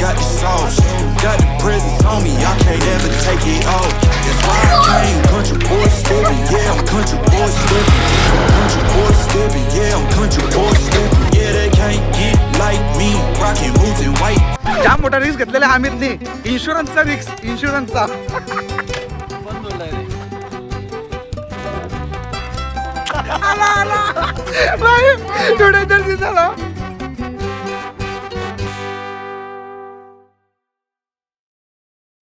got the sauce. Got the presence on me, I can't ever take it off. That's why I came country boy stepping, yeah, I'm country boy stepping. Country boy stepping, yeah, I'm country boy stepping. Yeah, they can't get like me, rockin' boots and white. जाम मोठा risk घेतलेला आमिरने, इन्शुरन्सचा risk, इन्शुरन्सचा. आला आला भाई थोडे तर दिसला.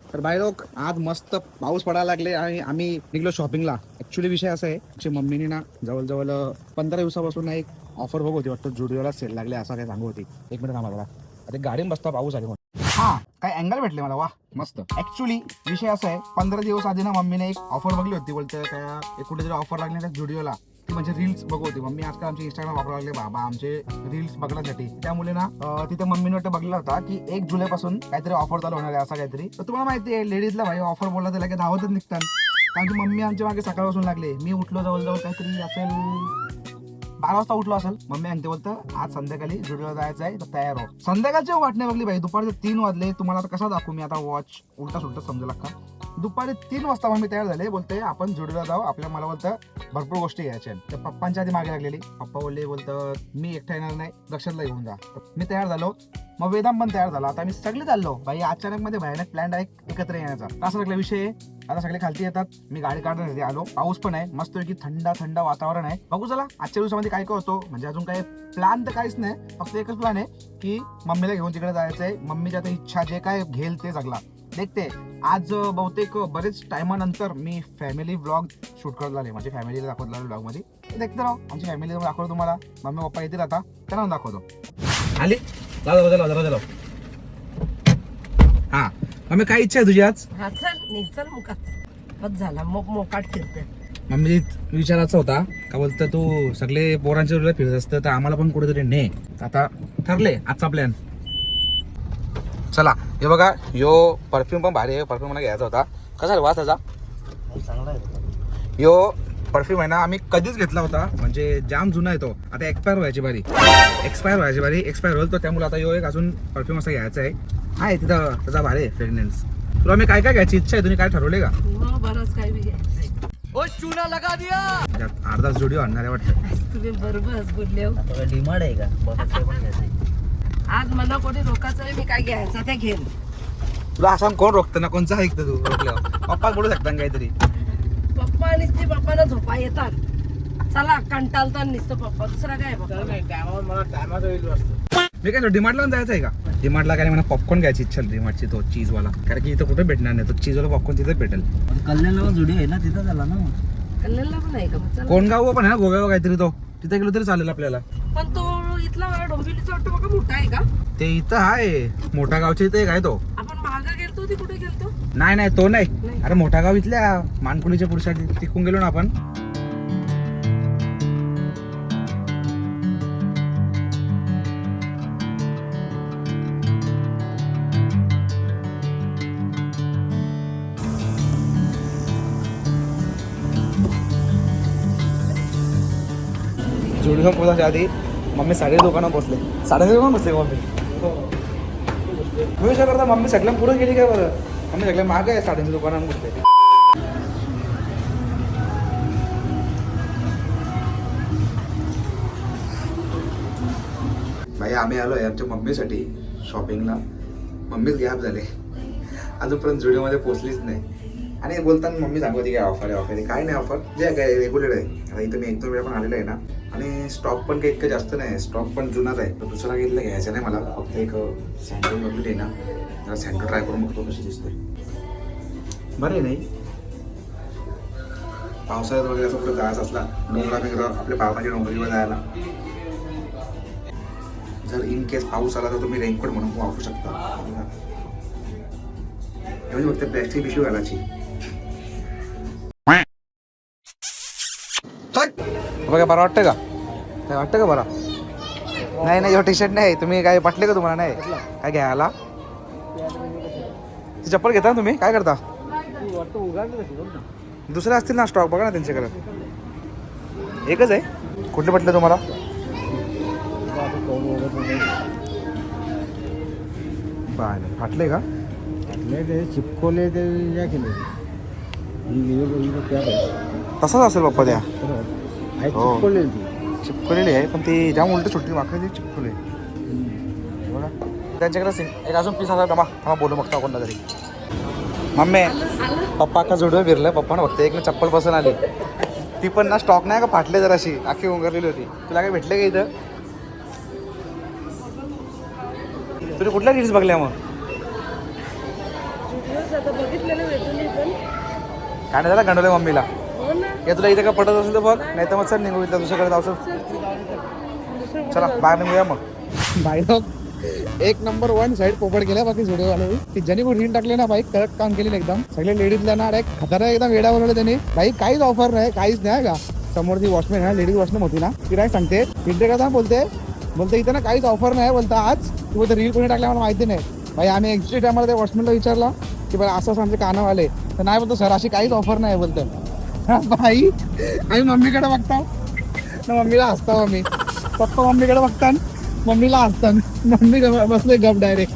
तर भाई लोक आज मस्त पाऊस पडायला लागले आणि आम्ही निघलो शॉपिंगला. ऍक्च्युली विषय असा आहे की मम्मीने ना जवळजवळ 15 दिवसापासून एक ऑफर बघ होती वाटतं, जुडिओला सेल लागले असं काय सांगू होती. एक मिनिट थांबा, आता गाडीन बसता पाऊस आले. हा काय अँगल भेटले मला, वा मस्त. ऍक्च्युली विषय असा आहे, 15 दिवस आधी ना मम्मीने एक ऑफर बघली होती, बोलते काय कुठेतरी ऑफर लागली त्या जुडिओला, ती म्हणजे रील्स बघवती. मम्मी आजकाल आमचे इंस्टाग्राम वापरायला लागले बाबा आमचे रील्स बघण्यासाठी. त्यामुळे ना तिथे मम्मीने वाटतं बघला होता की 1 जुलैपासून काहीतरी ऑफर चालू होणार आहे असं काहीतरी. तर तुम्हाला माहिती आहे लेडीजला भाई ऑफर बोलला तर लगेच धावतच निघतात. कारण की मम्मी आमच्या मागे सकाळपासून लागले. मी उठलो जवळजवळ काहीतरी असेल 12 वाजता उठलो असेल. मम्मी आणते बोलतं आज संध्याकाळी जुडिओला जायचं आहे तर तयार हो. संध्याकाळची वाट नाही बघली भाई, दुपारचे 3 वाजले. तुम्हाला आता कसा दाखवू मी आता, वॉच उलटा सुलटा समजेल का. दुपारी 3 वाजता मम्मी तयार झाले, बोलते आपण जुडिओला जाऊ, आपल्या मला बोलतं भरपूर गोष्टी घ्यायच्या. तर पप्पांच्या आधी मागे लागलेली. पप्पा बोलले बोलतं मी एकटा येणार नाही, दक्षातला घेऊन जा. मी तयार झालो, मग वेदांत पण तयार झाला. आता आम्ही सगळे चाललो भाई. अचानक मध्ये भयानक प्लॅन आहे एकत्र येण्याचा. असा सगळा विषय. आता सगळे खालती येतात, मी गाडी काढण्यासाठी आलो. पाऊस पण आहे मस्त की, थंड थंड वातावरण आहे. बघू चला आजच्या दिवसामध्ये काय काय होतो. म्हणजे अजून काय प्लॅन तर काहीच नाही, फक्त एकच प्लॅन आहे की मम्मीला घेऊन तिकडे जायचंय. मम्मीच्या आता इच्छा जे काय घेईल ते सगळा देखते. आज बहुतेक बरेच टायमानंतर मी फॅमिली व्लॉग शूट करत झाले, माझी फॅमिलीला दाखवत लागलो व्लॉग मध्ये. देखते राहो आमची फॅमिली दाखवतो तुम्हाला. मम्मी पप्पा येतील आता, त्यांना दाखवतो. आली हा मम्मी काय इच्छा आहे तुझी आज? चल मुकात झाला मोकाट फिरते. मम्मी विचारायचा होता का बोलतं तू सगळे पोरांच्या वेळेला फिरत असतं तर आम्हाला पण कुठेतरी ने. आता ठरले आजचा प्लॅन. चला हे बघा, यो परफ्यूम पण भारी आहे. परफ्यूम मला घ्यायचा होता. कसा रे वास त्याचा? यो परफ्यूम आहे ना आम्ही कधीच घेतला होता, म्हणजे जाम जुना आहे तो. आता एक्सपायर व्हायची बारी एक्सपायर होईल तो. त्यामुळे आता यो एक अजून परफ्यूम असा घ्यायचा आहे तिथं. त्याचा भारी आहे फ्रेग्रन्स. तुला मी काय काय घ्यायची इच्छा आहे, तुम्ही काय ठरवले का? बरंच काय बी घ्यायचंय. चुना लगा दिया. अर्धा जुडिओ आणणार आहे वाटतं. तुम्ही बरोबर बोलले. डिमांड आहे का? आज मला कोणी रोकायचं नाही, मी काय घ्यायचं ते घेईन. तुला असं कोण रोखतं ना, कोणचं ऐकतं तू रोखल्यावर? पप्पा बोलू शकता काहीतरी. पप्पा नुसते पप्पाला झोपा येतात. चला कंटाळतात नुसतं पप्पा, दुसरा काय मी काय डिमांडला जायचं आहे का? डिमांडला काय मला पॉपकॉर्न घ्यायची इच्छा डिमांडची, तो चीजवाला. कारण की इथं कुठे भेटणार नाही, तो चीजवाला पॉपकॉर्न तिथे भेटेल. कल्याणला जुडिओ आहे ना, तिथं झाला ना. कल्याणला पण आहे का? कोणगाव पण आहे ना, गोव्यावर काहीतरी. तो तिथे गेलो तरी चालेल आपल्याला. पण तो इथला डोंबिवलीचा वाटतं बघा मोठा आहे का? ते इथं आहे मोठा गावच्या इथे एक आहे तो. आपण मागा गेलतो ते कुठे गेलतो? नाही तो नाही. अरे मोठा गाव इथल्या मानकुलीच्या पुढच्या तिकून गेलो ना आपण. जुडिओ पोहोचायच्या आधी मम्मी साडे दुकानात बसले. साडेचे दुकान बसले मम्मी. मी विचार करता मम्मी सगळ्या पुढे गेली काय बरं. मम्मी सगळ्या मागे आहे साड्यांच्या दुकानात बसले. भाई आम्ही आलोय आमच्या मम्मीसाठी शॉपिंगला. मम्मीच गॅप झाले, अजूनपर्यंत जुडिओमध्ये पोहोचलीच नाही. आणि बोलताना मम्मी सांगत होती काय ऑफर आहे. काय नाही ऑफर, जे काय रेग्युलर आहे. आता इथं मी 1-2 वेळा पण आलेलं आहे ना, आणि स्टॉक पण काही इतकं जास्त नाही. स्टॉक पण जुनाच आहे. तर दुसरा घेतला घ्यायचा नाही मला. फक्त एक सँडल बघितली आहे ना, जरा सँडल ट्राय करून बघतो कशी दिसते. बरं आहे नाही, पावसाळ्यात वगैरे असं कुठं जायचं असला डोंगरा आपल्या पावसाच्या डोंगरीवर जायला, जर इन केस पाऊस आला तर तुम्ही रेनकोट म्हणून वापरू शकता. एवढी फक्त प्लॅस्टिक पिशवी घालायची. बघा बरं वाटतं का? काय वाटतं का बरं? नाही टी शर्ट नाही. तुम्ही काय पटले का तुम्हाला? नाही काय घ्यायला? ती चप्पल घेता ना तुम्ही? काय करता? दुसरे असतील ना स्टॉक, बघा ना त्यांच्याकडे. एकच आहे. कुठले पटले तुम्हाला? पाहिलं फाटले का? ते चिपकोले ते या केले तसाच असेल पप्पा त्या हो. चिपकोले ती चिपकलेली आहे पण ती जाम उलट सुटली वाकडी ती चिपकले बघा त्यांच्याकडे एक अजून पीस असा थांबा बोलू बघता कोणता तरी मम्मी पप्पा का जुडवे फिरलं पप्पानं फक्त एक चप्पल पसंत आली ती पण ना स्टॉक नाही का फाटले जर अशी आखी उंगरलेली होती तुला काय भेटले का इथं तुझी कुठल्या रील्स बघल्या मग काय नाही झालं गंडवले मम्मीला या तुला इथं का पडत असेल तर बघ नाही तर मग चल निघू इथं दुसरीकडे जाऊ चला बाहेर निघूया मग बाईक एक नंबर 1 साईड पोपट गेल्या बाकी व्हिडिओवाले ती ज्यांनी पण रील टाकले ना बाईक करेक्ट काम केलेलं एकदम सगळे लेडीजला ना एक खतरा एकदम वेडा बनवलं त्यांनी बाईक काहीच ऑफर नाही काहीच नाही का समोर ती वॉचमॅन आहे लेडीज वॉचमॅन होती ना ती काय सांगते तिथे का बोलते इथं ना काहीच ऑफर नाही बोलता आज तू बोलते रील कोणी टाकल्या मला माहिती नाही भाई आम्ही एक्झिट टायमाला त्या वॉचमॅनला विचारला की बाई असं आमचे कानाव आले तर नाही बोलतो सर अशी काहीच ऑफर नाही बोलतं भाई आम्ही मम्मीकडे बघता ना मम्मीला हसता मम्मी पप्पा मम्मीकडे बघता मम्मीला हसतात मम्मी बसले गप डायरेक्ट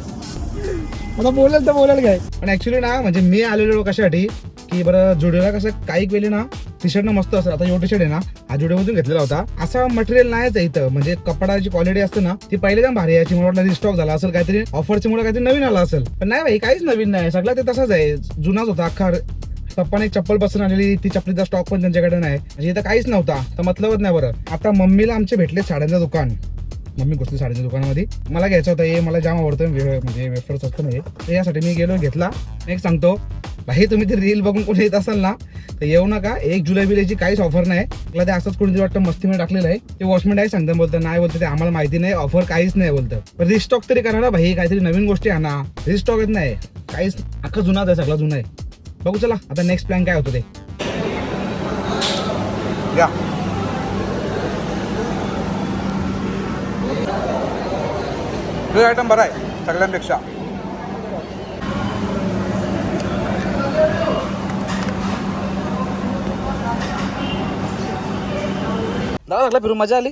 मला बोलेल तर बोलेल काय पण ऍक्च्युली ना म्हणजे मी आलेलो कशासाठी की बरं जुडिओला कसं काही वेळी ना टी शर्ट ना मस्त असतं आता यो टी शर्ट आहे ना हा जुडिओमधून घेतलेला होता असा मटेरियल नाहीच आहे इथं म्हणजे कपडाची क्वालिटी असते ना ती पहिले एकदम भारी याची मला वाटलं रिस्टॉक झाला असेल काहीतरी ऑफरची मुळे काहीतरी नवीन आला असेल पण नाही भाई काहीच नवीन नाही सगळं ते तसंच आहे जुनाच होता अख्खा पप्पाने एक चप्पल पसंत आलेली ती चप्पलीचा स्टॉक पण त्यांच्याकडे नाही म्हणजे इथं काहीच नव्हता तर मतलबच नाही बरं आता मम्मीला आमचे भेटले साड्यांचं दुकान मम्मी घुसली साडीच्या दुकानामध्ये मला घ्यायचं होतं हे मला जाम आवडतं म्हणजे वेफर्स असतं ना हे यासाठी मी गेलो घेतला एक सांगतो भाई तुम्ही ते रील बघून कोणी येत असाल ना तर येऊ नका 1 जुलै बिलेची काहीच ऑफर नाही मला ते असंच कोणीतरी वाटतं मस्तीमध्ये टाकलेलं आहे ते वॉचमॅन आहे सांगतं बोलतं नाही बोलतं ते आम्हाला माहिती नाही ऑफर काहीच नाही बोलतं पण रिस्टॉक तरी करा ना भाई काहीतरी नवीन गोष्टी आणा रिस्टॉक येत नाही काहीच अख्खा जुनाच आहे सगळा जुना आहे बघू चला आता नेक्स्ट प्लॅन काय होतं ते या तो आयटम बरा आहे सगळ्यांपेक्षा दादा लागला फिरून मजा आली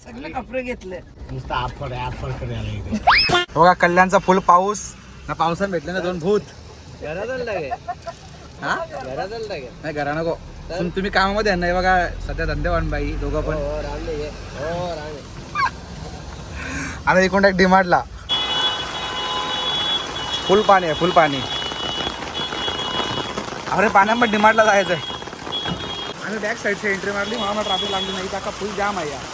सगळे कपडे घेतले नुसतं आफड करायला बघा कल्याणचा फुल पाऊस ना पावसाने भेटले ना 2 भूत हा नाही घरा नको तुम्ही कामामध्ये आहे ना बघा सध्या धंदेवान बाई दोघं पण आता इकडून एक डिमांडला फुल पाणी आहे फुल पाणी अरे पाण्यामध्ये डिमांडला जायचं आहे आणि बॅक साईडची एंट्री मारली मला ट्रॅफिक लागली नाही का फुल जाम आहे यार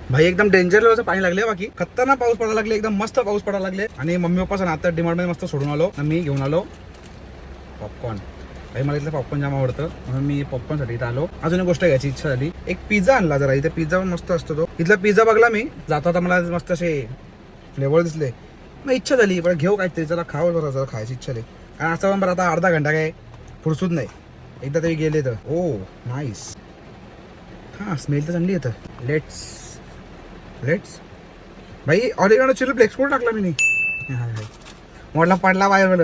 भाई एकदम डेंजर लेवलचं पाणी लागले बाकी खतरनाक पाऊस पडायला लागले एकदम मस्त पाऊस पडायला लागले आणि मम्मी पप्पा आता डिमांड मध्ये मस्त सोडून आलो मी घेऊन आलो पॉपकॉर्न भाई मला इथलं पॉपकॉर्न जाम आवडतं म्हणून मी पॉपकॉर्नसाठी इथं आलो अजून एक गोष्ट घ्यायची इच्छा झाली एक पिझ्झा आणला जरा इथे पिझ्झा पण मस्त असतो तो इथला पिझ्झा बघला मी जाता आता मला मस्त असे फ्लेवर दिसले मग इच्छा झाली पण घेऊ काहीतरी जरा खावं बरं जरा खायची इच्छा झाली कारण असं पण बरं आता अर्धा घंटा काय फुरसूच नाही एकदा तरी गेले तर ओ नाईस हां स्मेल तर चांगली येतं लेट्स भाई ऑरेगानो चिली फ्लेक्स कुठं टाकला मी नाही हाय मोडला पडला बाहेर मला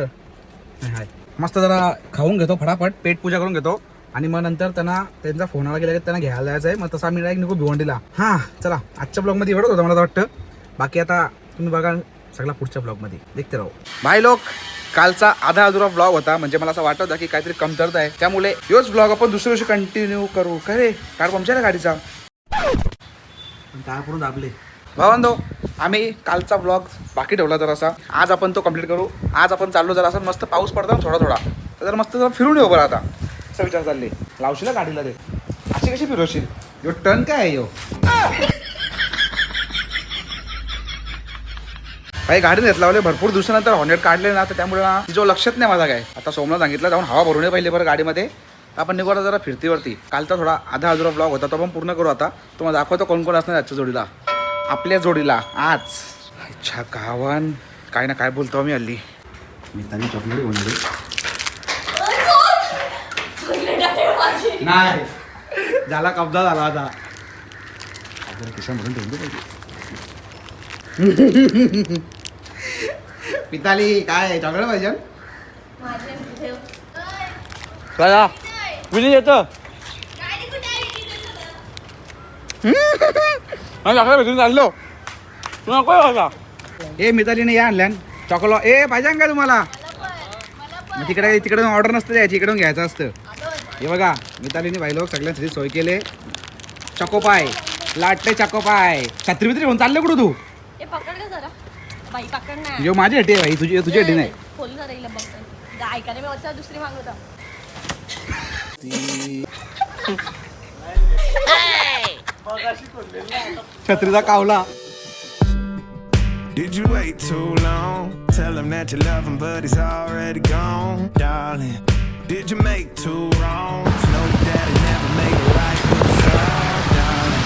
हाय मस्त जरा खाऊन घेतो फटाफट पेट पूजा करून घेतो आणि मग नंतर त्यांचा फोन आला गेला की त्यांना घ्यायला जायचं आहे मग तसा आम्ही डायरेक्ट निघू भिवंडीला हां चला आजच्या ब्लॉगमध्ये एवढंच होतं मला तर वाटतं बाकी आता तुम्ही बघा सगळा पुढच्या ब्लॉगमध्ये देखते राहू बाय लोक कालचा आधा अधुरा ब्लॉग होता म्हणजे मला असं वाटत होता की काहीतरी कमतरता आहे त्यामुळे योच ब्लॉग आपण दुसऱ्या दिवशी कंटिन्यू करू काय रे कार पंक्चर आहे गाडीचा काय करून दाबले भावांनो आम्ही कालचा ब्लॉग बाकी ठेवला जरासा आज आपण तो कंप्लीट करू आज आपण चाललो जरासा मस्त पाऊस पडतो ना थोडा तर जरा मस्त जरा फिरून येऊ बरं आता असा विचार चालले लावशील ना गाडीला ते अशी कशी फिरवशील यो टर्न काय आहे यो काही गाडी नेत लावले भरपूर दिवसानंतर हॉर्नेट काढले ना तर त्यामुळे ना तिच्यावर लक्षात नाही माझा काय आता सोमला सांगितलं जाऊन हवा भरून पहिले बरं गाडीमध्ये आपण निघू जरा फिरतीवरती कालचा थोडा आधा अधुरा ब्लॉग होता तो आपण पूर्ण करू आता तुम्हाला दाखवतो कोण कोण असणार आजच्या जोडीला आपल्या जोडीला आज अच्छा गावान काय ना काय बोलतो मी हल्ली मी त्यांनी चॉकलेट घेऊन नाही झाला कब्जा झाला आता खिशामधून ठेवून दे पिताली काय चॉकलेट पाहिजे काय विनी येतं भेटून चाललो तुला काय बघा ए मितालीने या आणल्यान चॉकलेट ए पाहिजे का तुम्हाला मग तिकडे ऑर्डर नसतं द्यायची इकडून घ्यायचं असतं हे बघा मितालीने भाई लोक सगळ्यांसाठी सोय केले चकोपाय लाटते चकोपाय छत्री बित्री होऊन चालले कुठं तू ए पकड का जरा बाई पकड ना जो माझी हटी आहे भाई तुझी हटी नाही खोल जरा हिला बघ ऐकायला मी वरचा दुसरी मागवता छत्रीचा कावला Did you wait too long? Tell him that you love him, but he's already gone, darling. Did you make two wrongs? No, daddy never made a right with sorry, darling.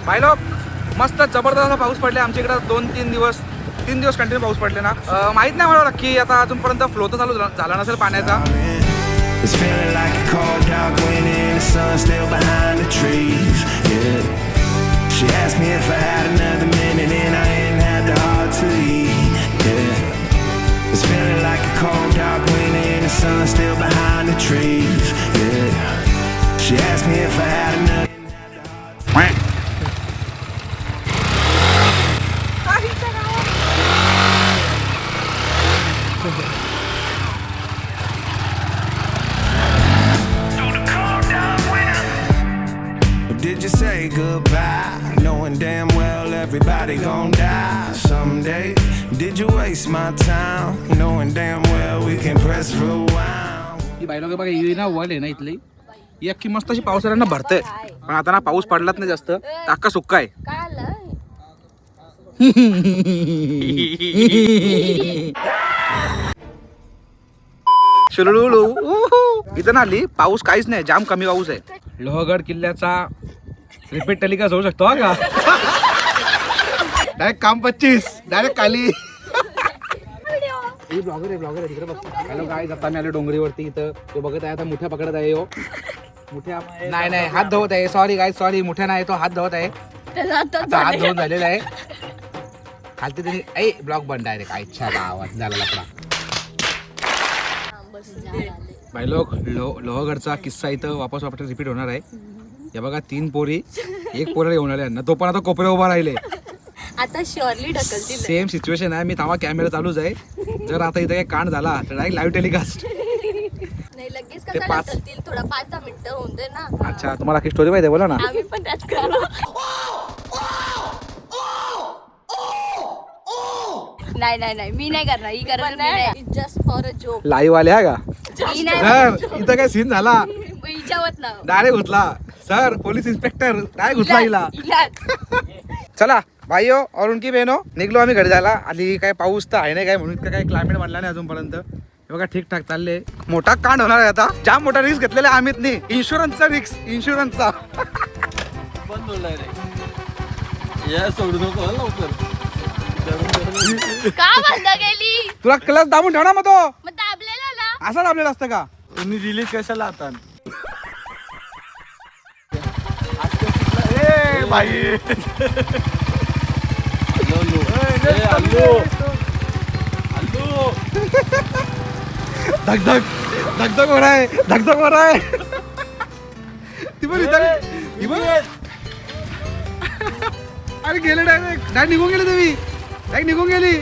भाई लोक मस्त जबरदस्त असा पाऊस पडले आमच्या इकडे 2-3 दिवस कंटिन्यू पाऊस पडले ना माहित नाही मला नक्की आता अजूनपर्यंत फ्लो तर चालू झाला नसेल पाण्याचा It's feeling like a cold dark winter and the sun still behind the trees, yeah. She asked me if I had another minute and I ain't had the heart to leave, yeah. It's feeling like a cold dark winter and the sun still behind the trees, yeah. She asked me if I had another Did you say goodbye, knowing damn well everybody gon' die someday? Did you waste my time, knowing damn well we can press rewind? ही बाई लोक बघा ही ना वल आहे ना इथली ही अख्खी मस्त अशी पावसाळ्यानं भरते पण आता ना पाऊस पडलाच नाही जास्त अख्खा सुक्का आहे काय आलं शुलुलुलु इथं ना आली पाऊस काहीच नाही जाम कमी पाऊस आहे लोहगड किल्ल्याचा रिपीट टेलिकास्ट होऊ शकतो का डायरेक्ट काम 25 डायरेक्ट खाली ब्लॉगर आहे तिकडे बघ हॅलो गाईज आता मी आलो डोंगरीवरती इथं तो बघत आहे आता मुठ्या पकडत आहे हो मुठ्या नाही हात धवत आहे सॉरी गाईज सॉरी मुठ्या नाही तो हात धवत आहे आता हात धुवून झालेला आहे खालती तरी ऐ ब्लॉग बंद डायरेक्ट आईच्या गावात झाला लपडा भाई लोक लोहगडचा किस्सा इथं वापस रिपीट होणार आहे या बघा 3 पोरी एक पोरा येऊन आले ना तो पण आता कोपरे उभा राहिले आता श्योरली ढकलतील सेम सिच्युएशन आहे मी थांबा कॅमेरा चालूच आहे जर आता इथं काही कांड झाला तर डायरेक्ट लाईव्ह टेलिकास्ट नाही लगेच ते कसं 5 ढकलतील थोडा 5-10 मिनिटं होऊन दे ना अच्छा तुम्हाला काही स्टोरी माहिती आहे बोला ना आम्ही पण त्याच करू नाही मी नाही करणार ही करणार नाही just for a joke live आले हा का ही नाही सर इथं काय सीन झाला हिच्यावत ना डायरेक्ट घुसला सर पोलीस इन्स्पेक्टर डायरेक्ट घुसला हिला इलाज चला भाईयो और उनकी बहनो निघलो आम्ही घरी जायला आधी काय पाऊस तर आहे नाही काय म्हणून इतकं काय क्लायमेट बनला नाही अजूनपर्यंत हे बघा ठीकठाक चालले मोठा कांड होणार आहे आता जाम मोठा रिस्क घेतलेला आहे आम्ही इन्शुरन्सचा रिस्क इन्शुरन्सचा बंद होणार रे या सोडू नको लवकर का बंद गेली तुला क्लच दाबून ठेव ना मग तो मग दाबलेला ना असं दाबलेला असतं का तुम्ही रिलीज कशाला आता भाई धगधग हो रहा है ती पण अरे गेले डायरेक्ट निघून गेले तुम्ही डायरेक्ट निघून गेली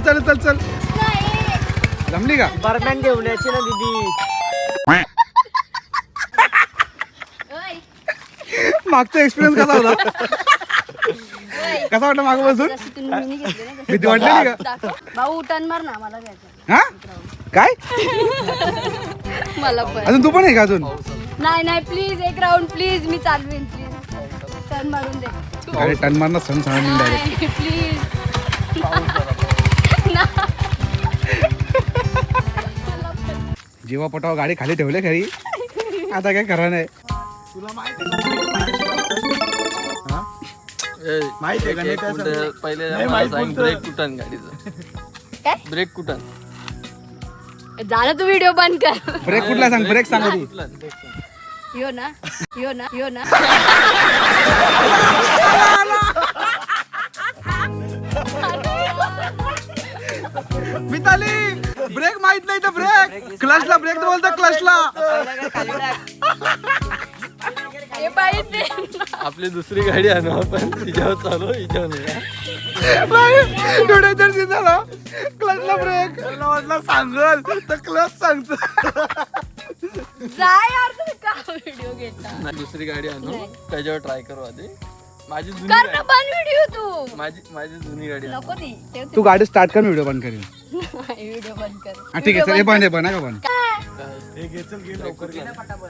चल जमली का बरमॅन घेऊन यायची ना दीदी मागचा एक्सपिरियन्स कसा होता कसा वाटला मागं बसून भीती वाटली का भाऊ टर्न मार ना मला घ्यायचं हा काय मला पण अजून तू पण आहे का अजून नाही प्लीज एक राऊंड प्लीज मी चालवीन प्लीज टर्न मारून दे अरे टन मारणं सण सांगून डायरेक्ट प्लीज जेव्हा पटाव गाडी खाली ठेवले खरी आता काय करा नाही माहिती आहे का नाही त्याचं? पहिले ब्रेक कुठं गाडीचं ब्रेक कुठं झालं तू व्हिडिओ बंद कर ब्रेक कुठला सांग ब्रेक सांग आधी. यो ना मिताली ब्रेक माहित नाही तर ब्रेक क्लचला ब्रेक तर बोलतो क्लचला. हे माहित नाही. आपली दुसरी गाडी आणू आपण तिच्यावर चालू हिच्यावर झाला क्लचला ब्रेक म्हटलं सांगल तर क्लच सांगतो. जा यार तुम्ही का व्हिडिओ घेता. दुसरी गाडी आणू त्याच्यावर ट्राय करू आधी. माझी जुनी कर ना गाडी- बन व्हिडिओ तू. माझी जुनी गाडी आणू. नको ती ठेव तू गाडी स्टार्ट कर व्हिडिओ बंद करेल. व्हिडिओ बंद कर. हा ठीक आहे चल हे बंद आहे बंद आहे का बंद. हे घे चल घे लवकर घे.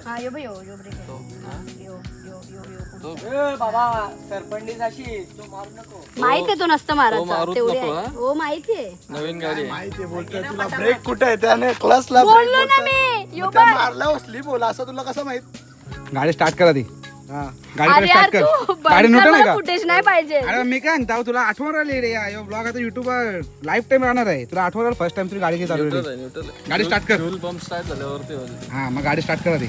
हा यो यो यो ब्रेक यो यो यो यो माहित आहे तो नसतं तो मारायचा मारूच तेवढे नको, आहे. हा? हो माहिती आहे. नवीन गाडी आहे. माहिती बोलतोय तुला ब्रेक कुठे आहे त्याने क्लचला बोललो ना मी यो बघ. मारला स्लिप बोला असं तुला कसं माहित. गाडी स्टार्ट करा ती. गाडी अरे यार स्टार्ट कर. तू गाडी बंद नव्हतं कर, नाही मला का. फुटेज नाही पाहिजे. अरे मी काय सांगता तुला आठवण राहिली रे या ब्लॉग आता युट्यूबवर लाईफ टाइम राहणार आहे. तुला आठवण राहिलं फर्स्ट टाइम तुझी गाडी न्यूट्रल चालवली. आहे, न्यूट्रल आहे. गाडी स्टार्ट कर. फ्यूल पंप स्टार्ट झाल्यावरती होते. हा मग गाडी स्टार्ट करा ती.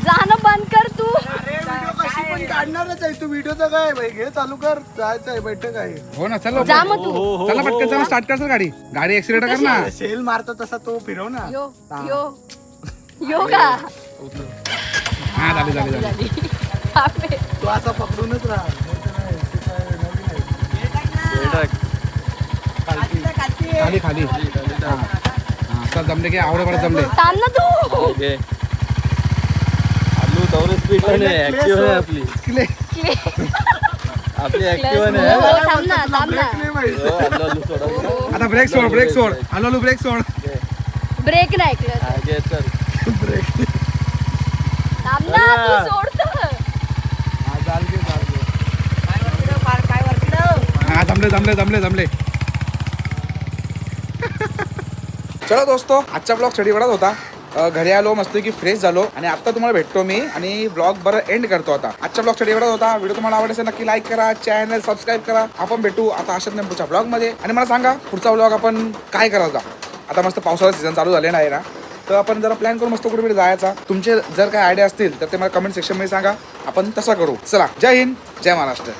जाणं बंद कर तू. व्हिडिओ कशी पण काढणारच आहे तू. व्हिडिओचं काय भाई घे चालू कर. जायचं आहे बैठक आहे. हो ना चल जा मग तू. चला पटकन चला स्टार्ट कर गाडी. गाडी ऍक्सिडेंट कर ना. सेल मारता तसा तो फिरव ना. यो यो यो का हा झाली झाली झाली. बापरे. तो असा पकडूनच राहा. खाली खाली हा चल जमले की आवडे पडत जमले. थांब ना तू. ओके. आलू दौरे स्पीड आहे ऍक्टिव्ह आहे आपली. आपली ऍक्टिव्ह आहे. हो, थांब ना थांब ना. हो, आलू सोडा. आता ब्रेक सोड ब्रेक सोड. हॅलो ब्रेक सोड. ब्रेक नाही ऐकलं. हा, घे, चल. थांब ना तू सोडत. हा जमले जमले जमले जमले. चलो दोस्तो आजचा ब्लॉग स्टडी वडाच होता. घरी आलो मस्त की फ्रेश झालो आणि आता तुम्हाला भेटतो मी आणि ब्लॉग बरं एंड करतो. आता आजचा ब्लॉग स्टडी वडाच होता. व्हिडिओ तुम्हाला आवडला असेल नक्की लाईक करा, चॅनल सबस्क्राईब करा. आपण भेटू आता अशाच पुढच्या ब्लॉग मध्ये. आणि मला सांगा पुढचा ब्लॉग आपण काय करायचा. आता मस्त पावसाळा सीझन चालू झालेला आहे ना तर आपण जरा प्लॅन करू मस्त कुठे जायचा. तुमचे जर काही आयडिया असतील तर ते मला कमेंट सेक्शन मध्ये सांगा. आपण तसा करू. चला जय हिंद जय महाराष्ट्र.